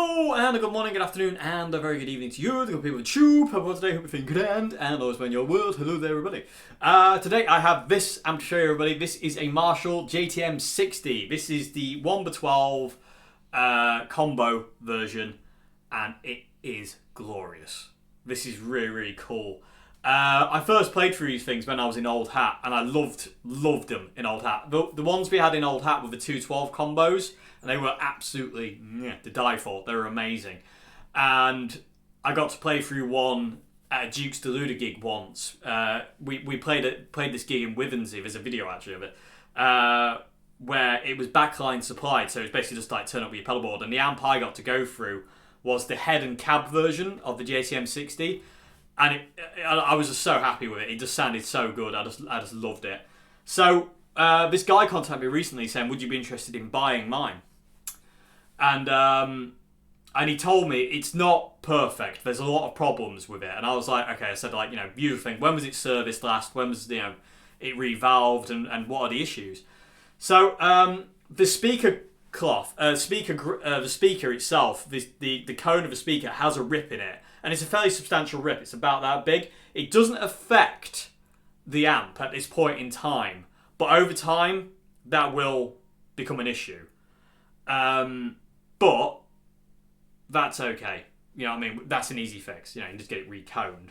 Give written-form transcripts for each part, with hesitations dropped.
Hello, and a good morning, good afternoon, and a very good evening to you, the good people of YouTube. Hope you're today, hope you're feeling good, and always when your world. Hello there, everybody. Today I have this amp to show you, everybody. This is a Marshall JTM60. This is the 1x12 combo version, and it is glorious. This is really, really cool. I first played through these things when I was in Old Hat, and I loved them in Old Hat. The ones we had in Old Hat were the 212 combos, and they were absolutely to die for. They were amazing. And I got to play through one at a Duke's Deluder gig once. We played this gig in Withensea. There's a video actually of it, where it was backline supplied, so it was basically just like turn up with your pedal board. And the amp I got to go through was the head and cab version of the JTM60. And I was just so happy with it. It just sounded so good. I just loved it. So this guy contacted me recently saying, "Would you be interested in buying mine?" And he told me it's not perfect. There's a lot of problems with it. And I was like, okay. I said, usual thing. When was it serviced last? When was it revalved? And what are the issues? So the speaker cloth, the speaker itself, the cone of the speaker has a rip in it. And it's a fairly substantial rip. It's about that big. It doesn't affect the amp at this point in time. But over time, that will become an issue. But that's okay. You know what I mean? That's an easy fix. You just get it reconed.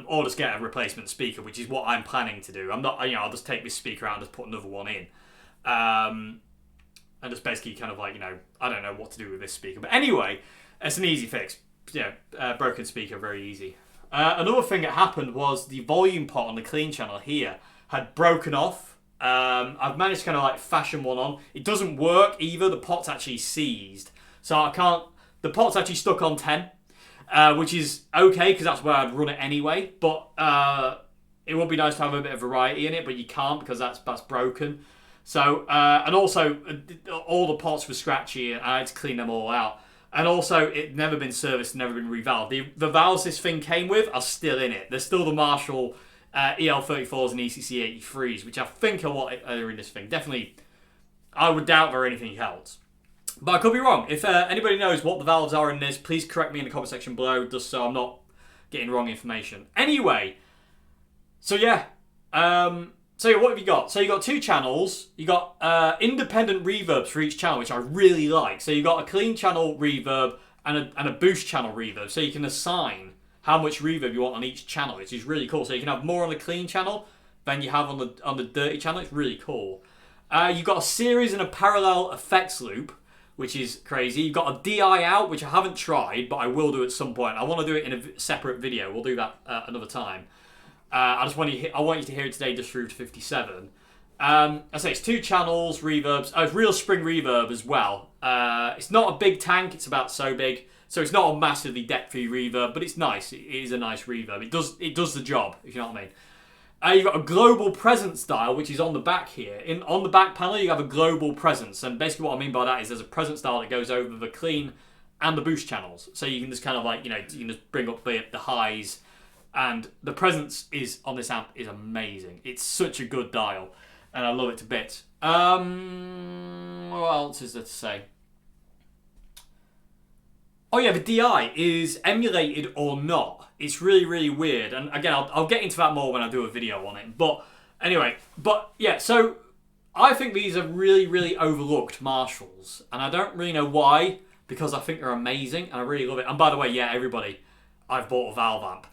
Or just get a replacement speaker, which is what I'm planning to do. I'm not, I'll just take this speaker out and just put another one in. And just basically kind of I don't know what to do with this speaker. But anyway, it's an easy fix. Broken speaker, very easy. Another thing that happened was the volume pot on the clean channel here had broken off. I've managed to kind of fashion one on. It doesn't work either. The pot's actually seized, so I can't. The pot's actually stuck on 10, which is okay because that's where I'd run it anyway. But it would be nice to have a bit of variety in it, but you can't because that's broken. So and also all the pots were scratchy, and I had to clean them all out. And also, it'd never been serviced, never been revalved. The valves this thing came with are still in it. There's still the Marshall EL34s and ECC83s, which I think are what are in this thing. Definitely, I would doubt there are anything else. But I could be wrong. If anybody knows what the valves are in this, please correct me in the comment section below, just so I'm not getting wrong information. Anyway, so yeah. So what have you got? So you got two channels. You got independent reverbs for each channel, which I really like. So you got a clean channel reverb and a boost channel reverb. So you can assign how much reverb you want on each channel, which is really cool. So you can have more on the clean channel than you have on the dirty channel. It's really cool. You've got a series and a parallel effects loop, which is crazy. You've got a DI out, which I haven't tried, but I will do at some point. I want to do it in a separate video. We'll do that another time. I want you to hear it today just through to 57. I say it's two channels, reverbs. It's real spring reverb as well. It's not a big tank. It's about so big, so it's not a massively depthy reverb, but it's nice. It is a nice reverb. It does the job, if you know what I mean. You've got a global presence dial, which is on the back here. On the back panel, you have a global presence, and basically what I mean by that is there's a presence dial that goes over the clean and the boost channels, so you can just kind of you can just bring up the highs. And the presence is on this amp is amazing. It's such a good dial, and I love it to bits. What else is there to say? Oh yeah, the DI is emulated or not. It's really, really weird. And again, I'll get into that more when I do a video on it. But anyway, yeah. So I think these are really, really overlooked Marshalls, and I don't really know why, because I think they're amazing and I really love it. And by the way, yeah, everybody, I've bought a valve amp.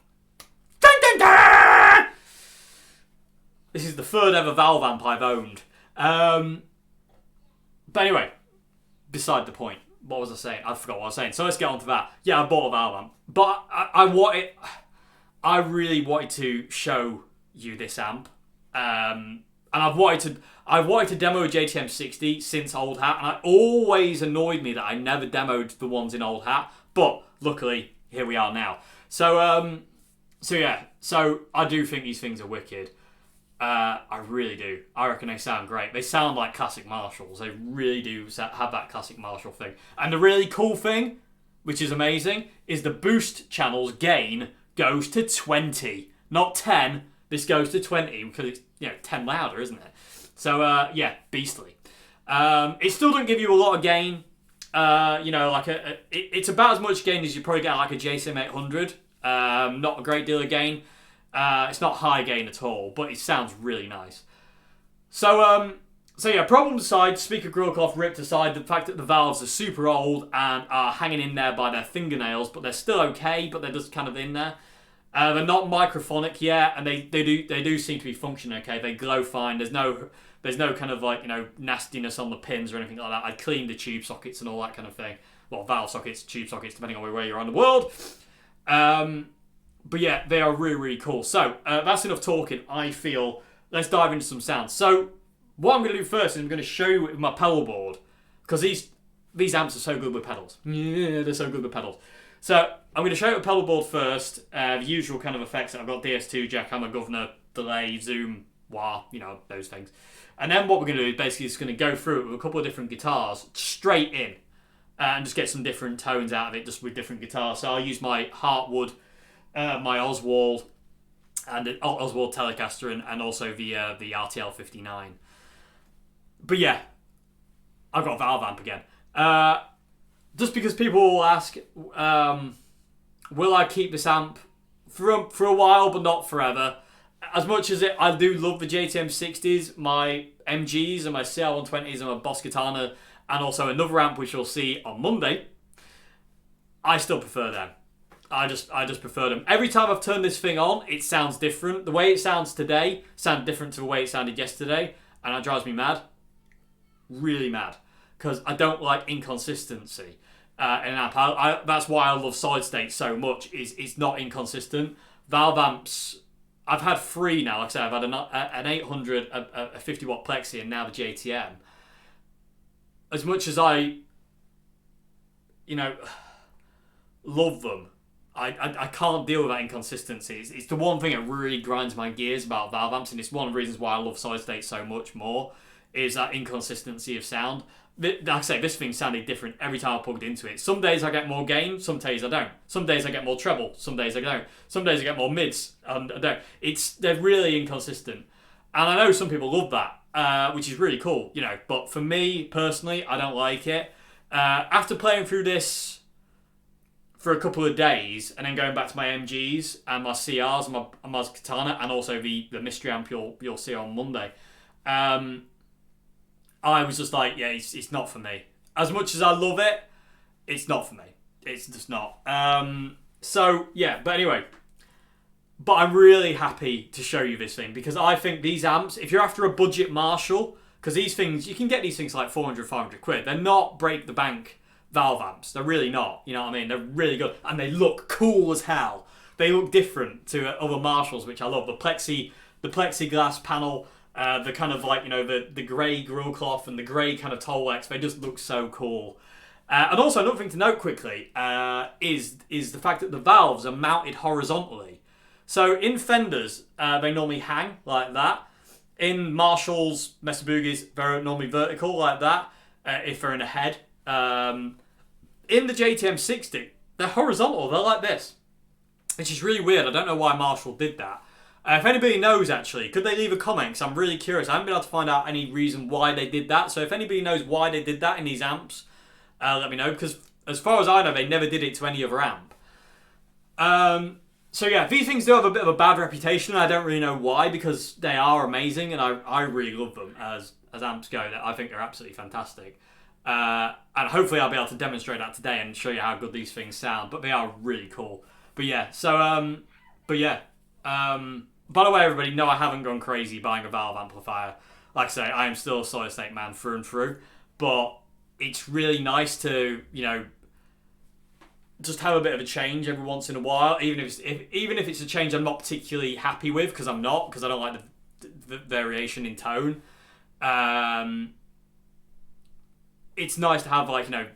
This is the third ever valve amp I've owned. But anyway, beside the point. What was I saying? I forgot what I was saying. So let's get on to that. Yeah, I bought a valve amp. But I really wanted to show you this amp. And I've wanted to demo a JTM60 since Old Hat. And it always annoyed me that I never demoed the ones in Old Hat. But luckily, here we are now. So yeah, so I do think these things are wicked. I really do. I reckon they sound great. They sound like classic Marshalls. They really do have that classic Marshall thing. And the really cool thing, which is amazing, is the boost channel's gain goes to 20. Not 10. This goes to 20 because it's 10 louder, isn't it? So yeah, beastly. It still doesn't give you a lot of gain. You know, like it's about as much gain as you probably get like a JTM800. Not a great deal of gain. It's not high gain at all, but it sounds really nice. So yeah, problems aside, speaker grill cloth ripped aside, the fact that the valves are super old and are hanging in there by their fingernails, but they're still okay, but they're just kind of in there. They're not microphonic yet, and they do seem to be functioning okay. They glow fine. There's no kind of like, you know, nastiness on the pins or anything like that. I cleaned the tube sockets and all that kind of thing. Well, valve sockets, tube sockets, depending on where you're on the world. But yeah, they are really, really cool. So that's enough talking, I feel. Let's dive into some sounds. So what I'm going to do first is I'm going to show you with my pedal board, because these amps are so good with pedals. Yeah, they're so good with pedals. So I'm going to show you a pedal board first, the usual kind of effects. I've got DS2, jackhammer, governor, delay, zoom, wah, you know, those things. And then what we're going to do is basically just going to go through it with a couple of different guitars straight in and just get some different tones out of it just with different guitars. So I'll use my Heartwood, my Oswald, and Oswald Telecaster, and also the RTL 59. But yeah, I've got a valve amp again. Just because people will ask, will I keep this amp for a while, but not forever? As much as I do love the JTM60s, my MGs and my CR120s and my Boss Katana, and also another amp which you'll see on Monday, I still prefer them. I just prefer them. Every time I've turned this thing on, it sounds different. The way it sounds today sounds different to the way it sounded yesterday, and that drives me mad. Really mad. Because I don't like inconsistency in an amp. That's why I love solid state so much. It's not inconsistent. Valve amps, I've had 3 now. Like I said, I've had an 800, a 50 watt Plexi, and now the JTM. As much as I, you know, love them, I can't deal with that inconsistency. It's the one thing that really grinds my gears about valve amps, and it's one of the reasons why I love solid state so much more, is that inconsistency of sound. Like I say, this thing sounded different every time I plugged into it. Some days I get more gain, some days I don't. Some days I get more treble, some days I don't. Some days I get more mids, and I don't. They're really inconsistent. And I know some people love that, which is really cool, you know. But for me, personally, I don't like it. After playing through this for a couple of days, and then going back to my MGs and my CRs and my Katana, and also the mystery amp you'll see on Monday, I was just like, yeah, it's not for me. As much as I love it, it's not for me. It's just not. So, yeah, but anyway. But I'm really happy to show you this thing, because I think these amps, if you're after a budget Marshall, because these things, you can get these things like 400, 500 quid. They're not break the bank valve amps. They're really not. You know what I mean? They're really good. And they look cool as hell. They look different to other Marshalls, which I love. The plexiglass panel, the kind of like, you know, the grey grill cloth and the grey kind of Tolex, they just look so cool. And also another thing to note quickly is the fact that the valves are mounted horizontally. So in Fenders, they normally hang like that. In Marshalls, Mesa Boogies, they're normally vertical like that, if they're in a head. In the JTM60, they're horizontal, they're like this. Which is really weird. I don't know why Marshall did that. If anybody knows, actually, could they leave a comment? Because I'm really curious. I haven't been able to find out any reason why they did that. So if anybody knows why they did that in these amps, let me know. Because as far as I know, they never did it to any other amp. So yeah, these things do have a bit of a bad reputation. I don't really know why, because they are amazing, and I really love them as amps go. I think they're absolutely fantastic. And hopefully I'll be able to demonstrate that today and show you how good these things sound. But they are really cool. But yeah, so, by the way, everybody, no, I haven't gone crazy buying a valve amplifier. Like I say, I am still a solid state man through and through. But it's really nice to, you know, just have a bit of a change every once in a while. Even if it's a change I'm not particularly happy with, because I don't like the variation in tone. It's nice to have, like, you know,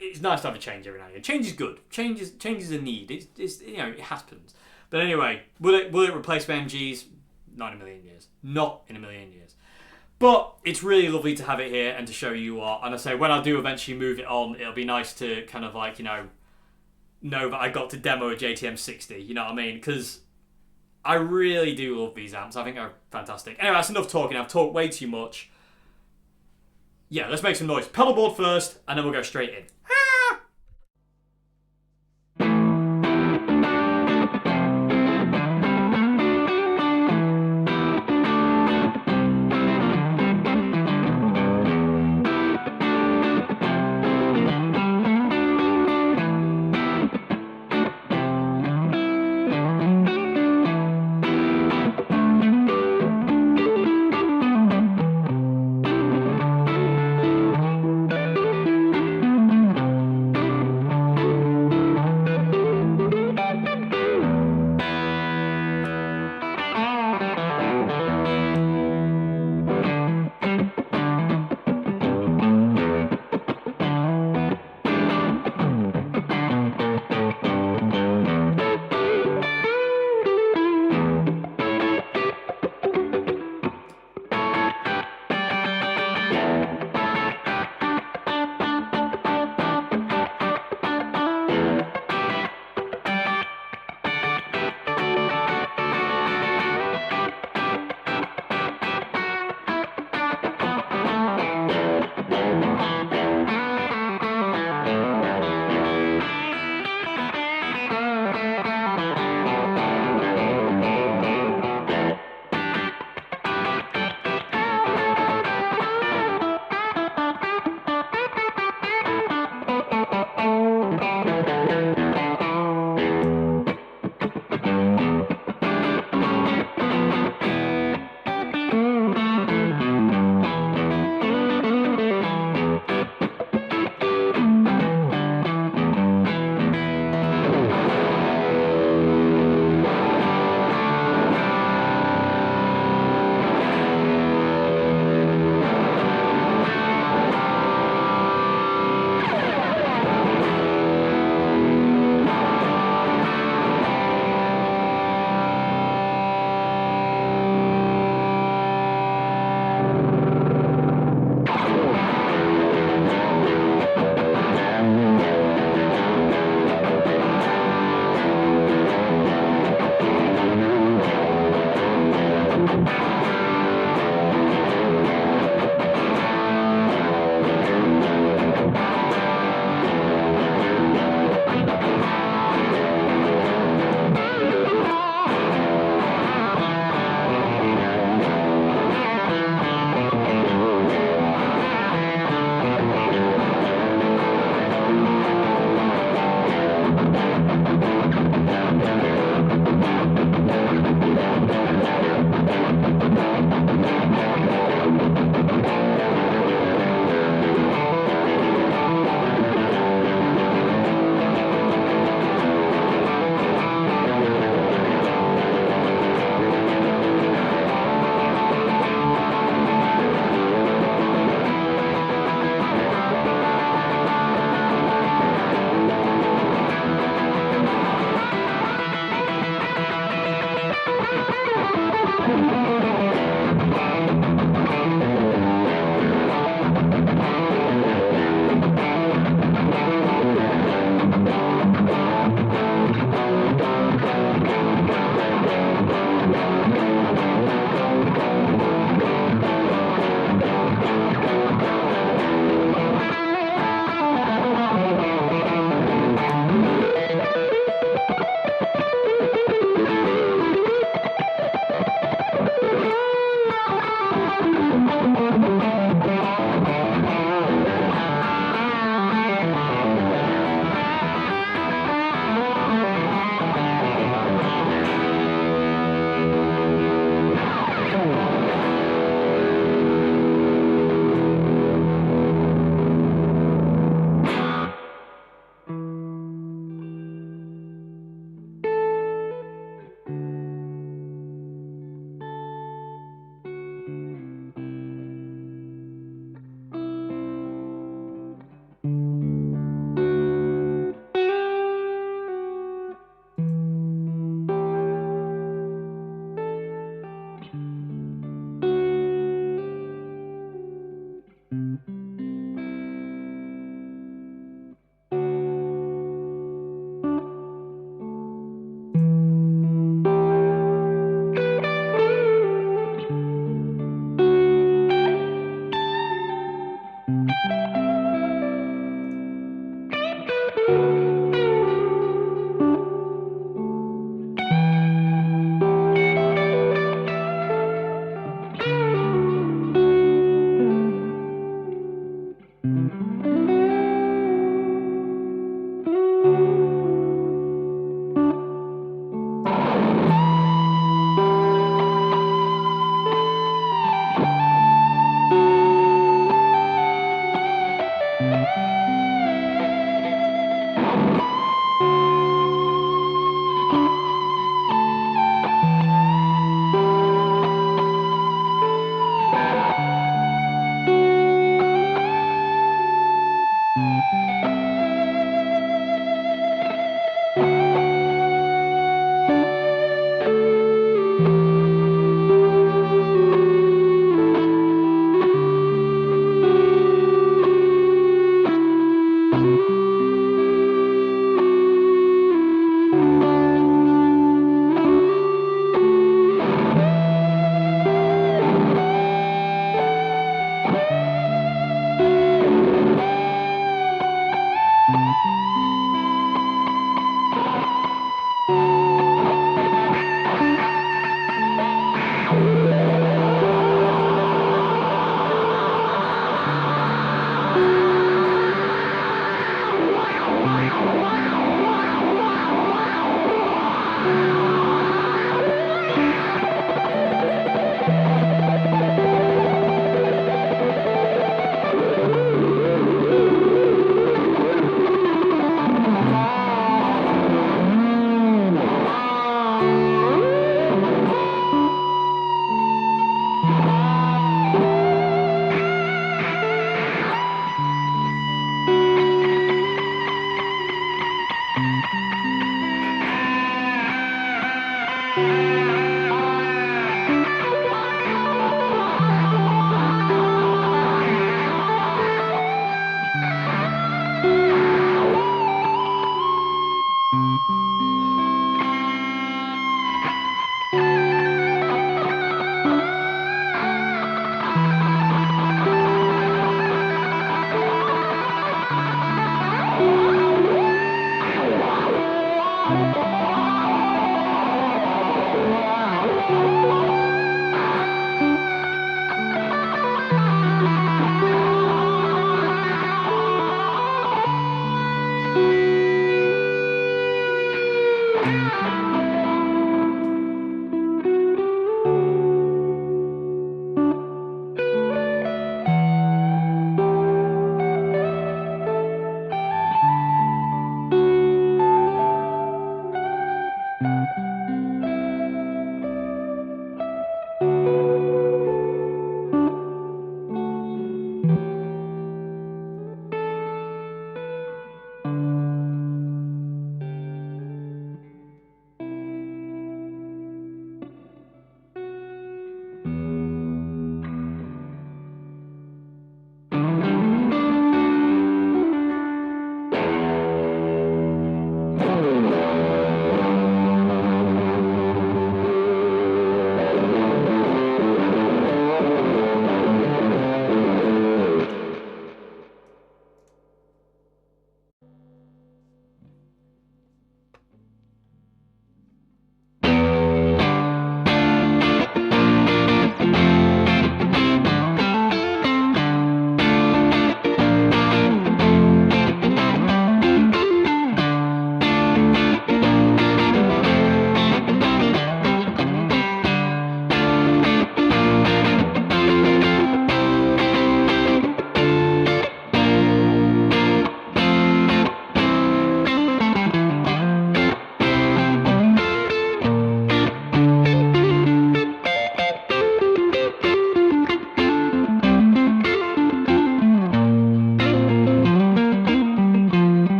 it's nice to have a change every now and again. Change is good. Change is a need. It's you know, it happens. But anyway, will it replace my MGs? Not in a million years. Not in a million years. But it's really lovely to have it here and to show you what. And I say, when I do eventually move it on, it'll be nice to kind of like, you know that I got to demo a JTM60. You know what I mean? Because I really do love these amps. I think they're fantastic. Anyway, that's enough talking. I've talked way too much. Yeah, let's make some noise. Pedal board first, and then we'll go straight in.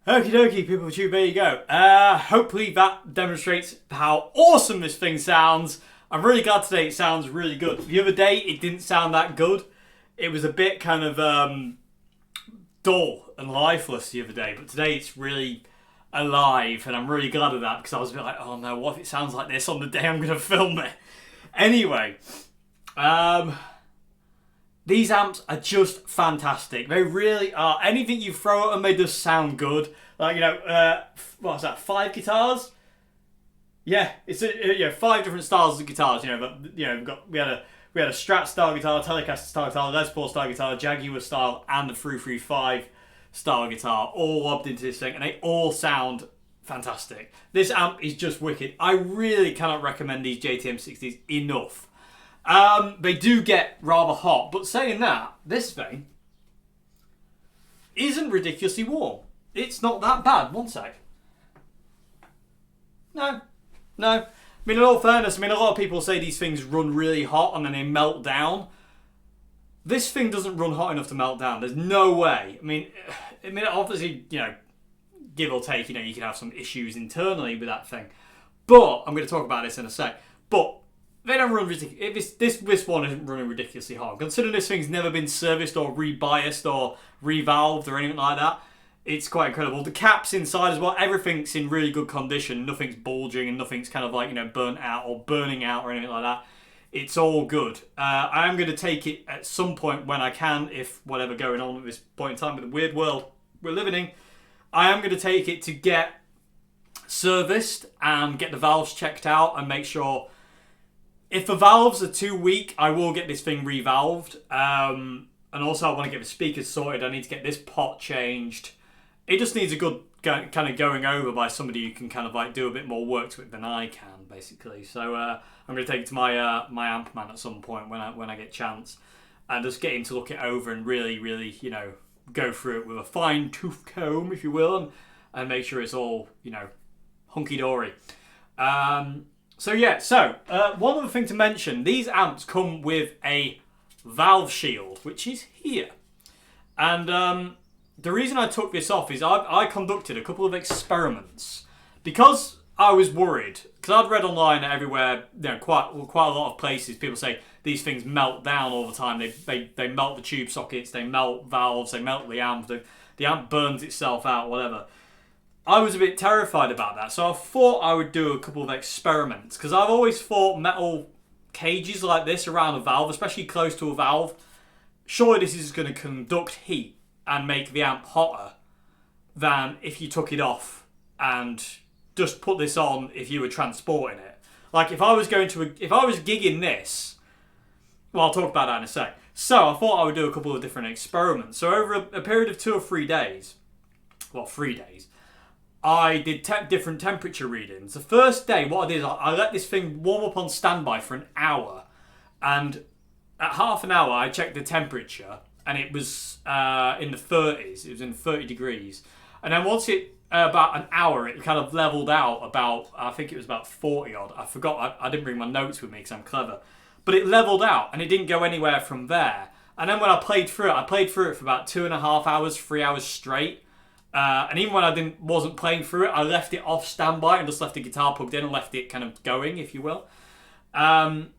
Okie dokie, people of YouTube, there you go. Hopefully that demonstrates how awesome this thing sounds. I'm really glad today it sounds really good. The other day it didn't sound that good. It was a bit kind of dull and lifeless the other day, but today it's really alive, and I'm really glad of that because I was a bit like, oh no, what if it sounds like this on the day I'm going to film it? Anyway, these amps are just fantastic. They really are. Anything you throw at them, they just sound good. Like, you know, what's that? 5 guitars? Yeah, it's 5 different styles of guitars. You know, but you know, we had a Strat style guitar, Telecaster style guitar, Les Paul style guitar, Jaguar style, and the 335 style guitar, all lobbed into this thing, and they all sound fantastic. This amp is just wicked. I really cannot recommend these JTM60s enough. They do get rather hot, but saying that, this thing isn't ridiculously warm. It's not that bad. One sec. No. I mean, in all fairness, a lot of people say these things run really hot and then they melt down. This thing doesn't run hot enough to melt down. There's no way. I mean, obviously, you know, give or take, you know, you can have some issues internally with that thing. But I'm going to talk about this in a sec. But they don't run ridiculous. This one isn't running ridiculously hard. Considering this thing's never been serviced or rebiased or revalved or anything like that, it's quite incredible. The caps inside as well, everything's in really good condition. Nothing's bulging and nothing's kind of like, you know, burnt out or burning out or anything like that. It's all good. I am going to take it at some point when I can, if whatever going on at this point in time with the weird world we're living in. I am going to take it to get serviced and get the valves checked out and make sure. If the valves are too weak, I will get this thing revalved. And also I want to get the speakers sorted. I need to get this pot changed. It just needs a good kind of going over by somebody who can kind of like do a bit more work to it than I can, basically. So I'm going to take it to my my amp man at some point when I get a chance, and just get him to look it over and really, you know, go through it with a fine tooth comb, if you will, and make sure it's all, you know, hunky dory. So one other thing to mention: these amps come with a valve shield, which is here, and the reason I took this off is I conducted a couple of experiments because I was worried, because I'd read online everywhere, you know, quite a lot of places, people say these things melt down all the time. They melt the tube sockets, they melt valves, they melt the amp, the amp burns itself out, whatever. I was a bit terrified about that, so I thought I would do a couple of experiments, because I've always thought metal cages like this around a valve, especially close to a valve, surely this is going to conduct heat and make the amp hotter than if you took it off and just put this on if you were transporting it. Like if I was gigging this, well, I'll talk about that in a sec. So I thought I would do a couple of different experiments. So over a period of 2 or 3 days, well, 3 days, I did different temperature readings. The first day, what I did is I let this thing warm up on standby for an hour, and at half an hour I checked the temperature, and it was in the 30s. It was in 30 degrees. And then once about an hour, it kind of leveled out about, I think it was about 40 odd. I forgot, I didn't bring my notes with me because I'm clever. But it leveled out and it didn't go anywhere from there. And then when I played through it for about 2.5 hours, 3 hours straight. And even when I wasn't playing through it, I left it off standby and just left the guitar plugged in and left it kind of going, if you will. And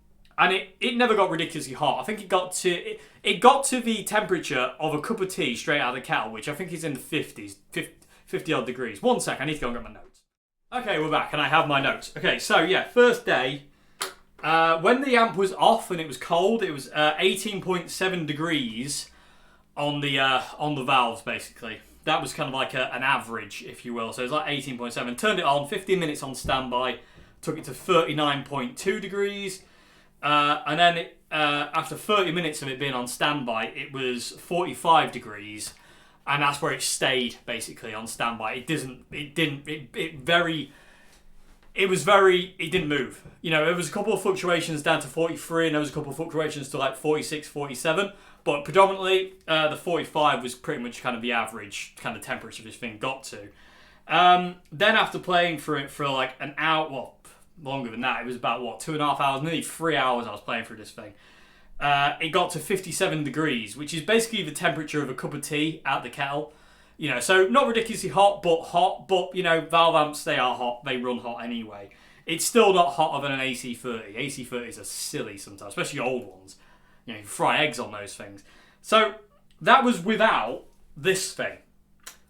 it never got ridiculously hot. I think it got to the temperature of a cup of tea straight out of the kettle, which I think is in the 50s, 50 odd degrees. One sec, I need to go and get my notes. Okay, we're back and I have my notes. Okay, so yeah, first day, When the amp was off and it was cold, it was 18.7 degrees on the valves, basically. That was kind of like an average, if you will. So it was like 18.7. Turned it on, 15 minutes on standby, took it to 39.2 degrees. And then after 30 minutes of it being on standby, it was 45 degrees. And that's where it stayed, basically, on standby. It didn't move. You know, there was a couple of fluctuations down to 43, and there was a couple of fluctuations to like 46, 47. But predominantly, the 45 was pretty much kind of the average kind of temperature this thing got to. Then after playing for it for like an hour, well, longer than that, it was about, 2.5 hours, nearly 3 hours I was playing through this thing. It got to 57 degrees, which is basically the temperature of a cup of tea out the kettle. You know, so not ridiculously hot, but, you know, valve amps, they are hot, they run hot anyway. It's still not hotter than an AC30. AC30s are silly sometimes, especially old ones. You know, you fry eggs on those things. So that was without this thing.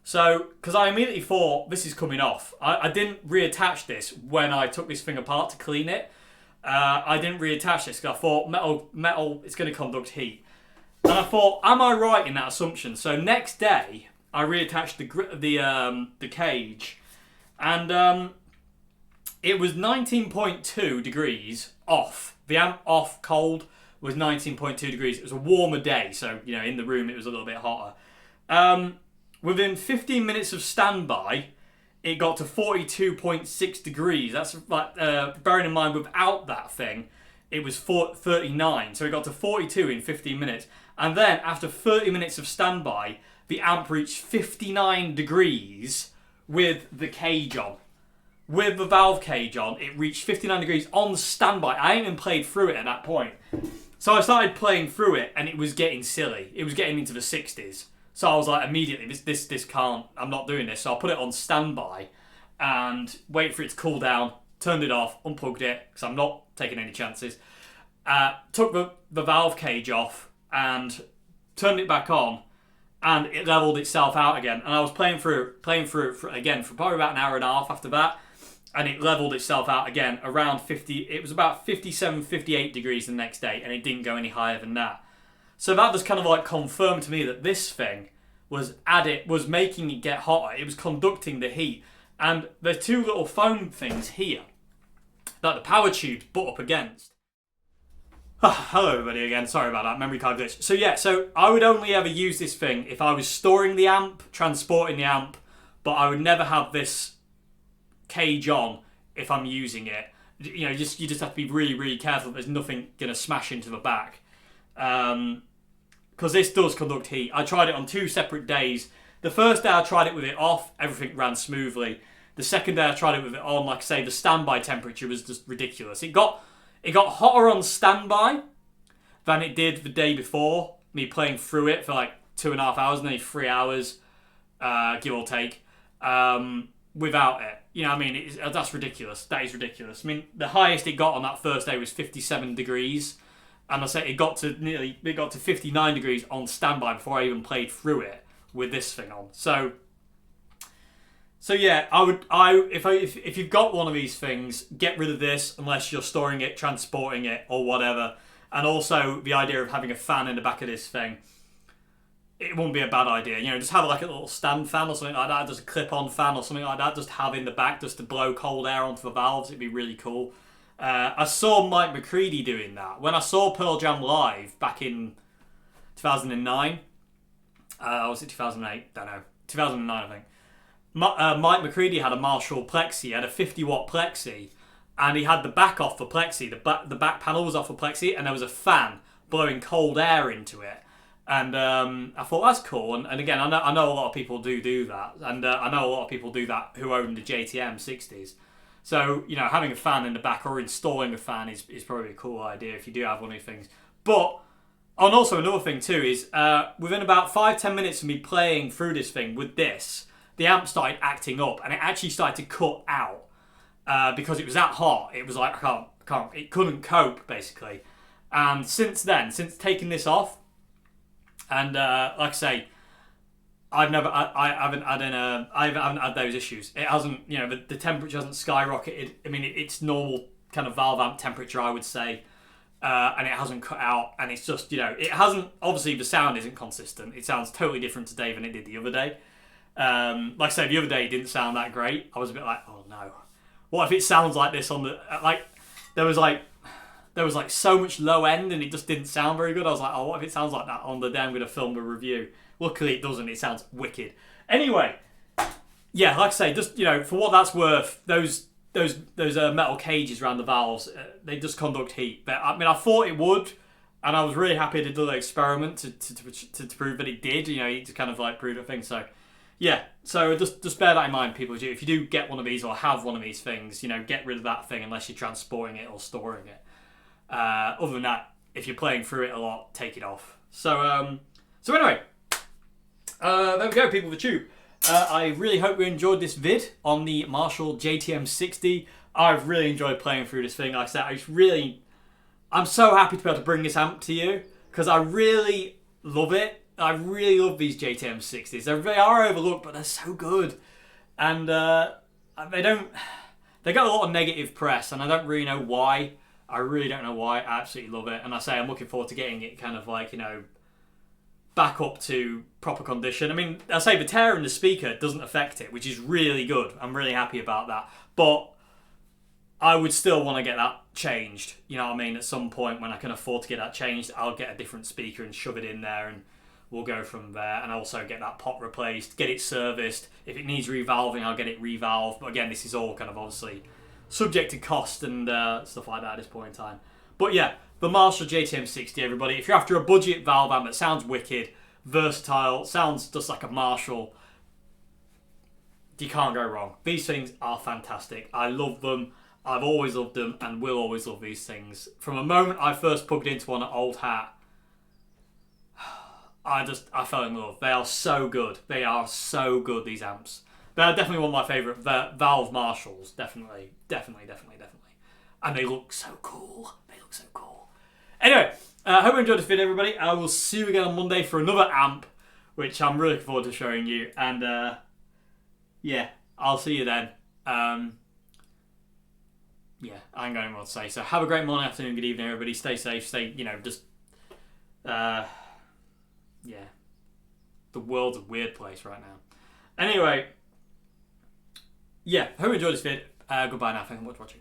So, because I immediately thought, this is coming off. I didn't reattach this when I took this thing apart to clean it. I didn't reattach this because I thought metal, it's going to conduct heat. And I thought, am I right in that assumption? So next day, I reattached the cage, and it was 19.2 degrees off. The amp off cold was 19.2 degrees. It was a warmer day, so, you know, in the room it was a little bit hotter. Within 15 minutes of standby, it got to 42.6 degrees. That's like, bearing in mind without that thing, it was 39. So it got to 42 in 15 minutes. And then after 30 minutes of standby, the amp reached 59 degrees with the cage on. With the valve cage on, it reached 59 degrees on standby. I hadn't even played through it at that point. So I started playing through it, and it was getting silly. It was getting into the 60s. So I was like, immediately, this can't, I'm not doing this. So I put it on standby and waited for it to cool down, turned it off, unplugged it, because I'm not taking any chances. Took the valve cage off and turned it back on, and it leveled itself out again. And I was playing through it again for probably about an hour and a half after that, and it leveled itself out again around 50. It was about 57, 58 degrees the next day, and it didn't go any higher than that. So that just kind of like confirmed to me that this thing was making it get hotter. It was conducting the heat. And there's two little foam things here that the power tubes butt up against. Hello everybody again, sorry about that, memory card glitch. So yeah, so I would only ever use this thing if I was storing the amp, transporting the amp, but I would never have this cage on if I'm using it. You know, you just have to be really, really careful that there's nothing going to smash into the back. Because this does conduct heat. I tried it on 2 separate days. The first day I tried it with it off, everything ran smoothly. The second day I tried it with it on, like I say, the standby temperature was just ridiculous. It got hotter on standby than it did the day before, me playing through it for like 2.5 hours, nearly 3 hours, give or take, without it. You know what I mean? That's ridiculous. That is ridiculous. I mean, the highest it got on that first day was 57 degrees. And I say it got to 59 degrees on standby before I even played through it with this thing on. So yeah, if you've got one of these things, get rid of this unless you're storing it, transporting it, or whatever. And also the idea of having a fan in the back of this thing, it wouldn't be a bad idea. You know, just have like a little stand fan or something like that, just a clip-on fan or something like that, just have in the back just to blow cold air onto the valves. It'd be really cool. I saw Mike McCready doing that. When I saw Pearl Jam live back in 2009, was it 2008? Don't know. 2009, I think. Mike McCready had a Marshall Plexi. He had a 50-watt Plexi, and he had the back off the Plexi. The back panel was off the Plexi, and there was a fan blowing cold air into it. And I thought, that's cool. And again, I know a lot of people do that. And I know a lot of people do that who own the JTM60s. So, you know, having a fan in the back or installing a fan is probably a cool idea if you do have one of these things. But, and also another thing too is, within about 5-10 minutes of me playing through this thing with this, the amp started acting up and it actually started to cut out because it was that hot. It was like, it couldn't cope, basically. And since then, since taking this off, and like I say, I haven't had those issues. It hasn't, you know, the temperature hasn't skyrocketed. I mean, it's normal kind of valve amp temperature, I would say. And it hasn't cut out, and it's just, it hasn't, obviously the sound isn't consistent. It sounds totally different today than it did the other day. Like I said, the other day it didn't sound that great. I was a bit like, oh no. What if it sounds like this on the, there was so much low end and it just didn't sound very good. I was like, oh, what if it sounds like that on the day I'm going to film a review? Luckily it doesn't, it sounds wicked. Anyway, yeah, like I say, just, for what that's worth, those metal cages around the valves, they just conduct heat. But I mean, I thought it would, and I was really happy to do the experiment to prove that it did. It just kind of proved a thing. So, yeah. So just bear that in mind, people. If you do get one of these or have one of these things, get rid of that thing unless you're transporting it or storing it. Other than that, if you're playing through it a lot, take it off. So anyway, there we go, people of the tube. I really hope you enjoyed this vid on the Marshall JTM60. I've really enjoyed playing through this thing. Like I said, I'm so happy to be able to bring this amp to you because I really love it. I really love these JTM60s. They are overlooked, but they're so good. And they got a lot of negative press, and I don't really know why. I really don't know why. I absolutely love it. And I say I'm looking forward to getting it kind of back up to proper condition. I mean, I say the tear in the speaker doesn't affect it, which is really good. I'm really happy about that. But I would still want to get that changed. You know what I mean? At some point when I can afford to get that changed, I'll get a different speaker and shove it in there and we'll go from there. And also get that pot replaced, get it serviced. If it needs revalving, I'll get it revalved. But again, this is all kind of obviously subject to cost and stuff like that at this point in time. But yeah, the Marshall JTM60, everybody. If you're after a budget valve amp that sounds wicked, versatile, sounds just like a Marshall, you can't go wrong. These things are fantastic. I love them. I've always loved them and will always love these things. From a moment I first plugged into one at Old Hat, I fell in love. They are so good. They are so good, these amps. They're definitely one of my favourite valve Marshalls. Definitely. And they look so cool. Anyway, I hope you enjoyed this video, everybody. I will see you again on Monday for another amp, which I'm really looking forward to showing you. And yeah, I'll see you then. Yeah, I ain't got any more to say. So have a great morning, afternoon, good evening, everybody. Stay safe. Stay, yeah. The world's a weird place right now. Anyway, yeah, hope you enjoyed this vid. Goodbye now. Thank you for watching.